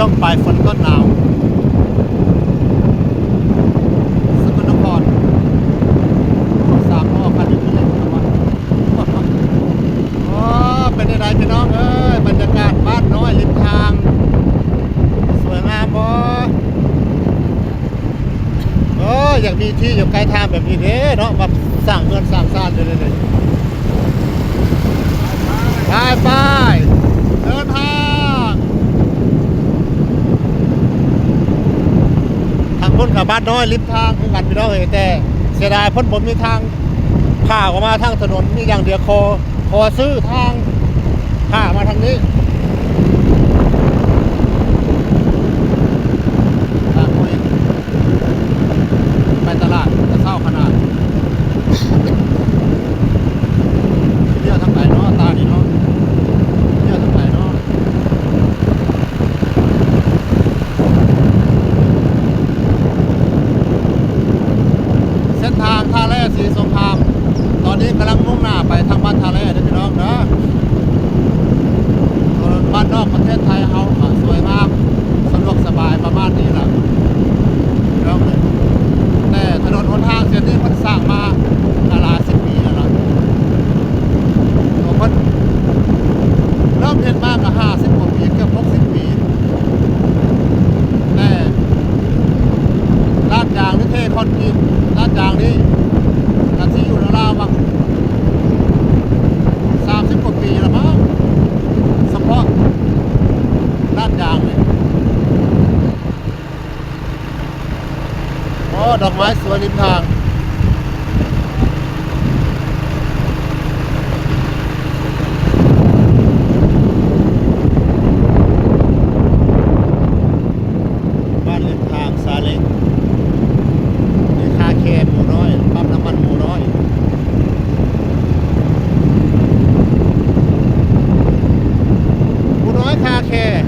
ช่วงปลายฝนต้นหนาวสกลนครสามล้อคันนี้เลยครับโอ้เป็นยังไงพี่น้องเอ้ยบรรยากาศบ้านน้อยริมทางสวยงามบ่อยากมีที่อยู่ใกล้ทางแบบนี้เด้เนาะมาสร้างเงินสร้างซ่านเลยไปเดินทางทางพ้นกับบ้านน้อยริมทางเหมือนกันพี่น้องเอ้ยแต่เสียดายพ้นผมมีทางผ่าออกมาทางถนนนี่อย่างเดียวคอซื้อทางผ่ามาทางนี้ทางน้อยไปตลาดจะเศร้าขนาดเที่ยวทางไหนเนาะตานี่เนาะเที่ยวทางไหนเนาะเส้นทางท่าแร่ศรีสงครามตอนนี้กำลังมุ่งหน้าไปทางบ้านท่าแร่เด้อพี่น้องนะถนนบ้านนอกประเทศไทยเอาสวยงามสะดวกสบายประมาณนี้แหละพี่น้องเลยแต่ถนนหนทางเส้นนี้มันสร้างมาหลายสิบปีแล้วล่ะตัวมันเริ่มเห็นมากกับ50 กว่าปีเกือบ60 ปีแต่ลาดยางนี่เทคอนกรีตลาดยางนี่ตัดที่อยู่ราวๆบ้าง30 กว่าปีแล้วมั้งเฉพาะลาดยางนี่โอ้ดอกไม้สวยริมทางบ้านริมทางซาเล้งนี่คาแคร์หมู่น้อยปั๊มน้ำมันหมู่น้อยหมู่น้อยคาแคร์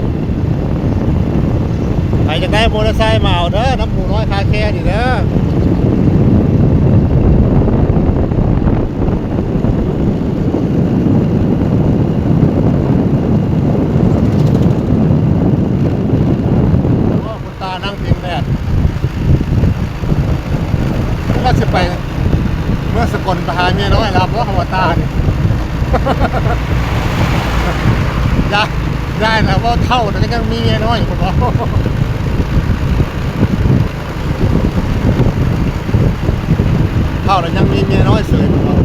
ใครจะได้มอเตอร์ไซค์มาเอาเด้อน้ำหมู่น้อยคาแคร์นี่เด้อคุณตานั่งพิงแดดว่าจะไปเมื่อสกลไปหาเมียน้อยรับว่าหัวตาเนี่ย ได้นะว่าเท่าแต่ยังมีเมียน้อยผมบอกเท่าแต่ยังมีเมียน้อยสวยผมบอก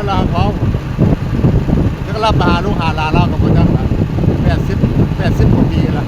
ลาเขาแล้วก็รับมาหาลูกหาหลานเรากับคนนั้นนะ80 กว่าปีละ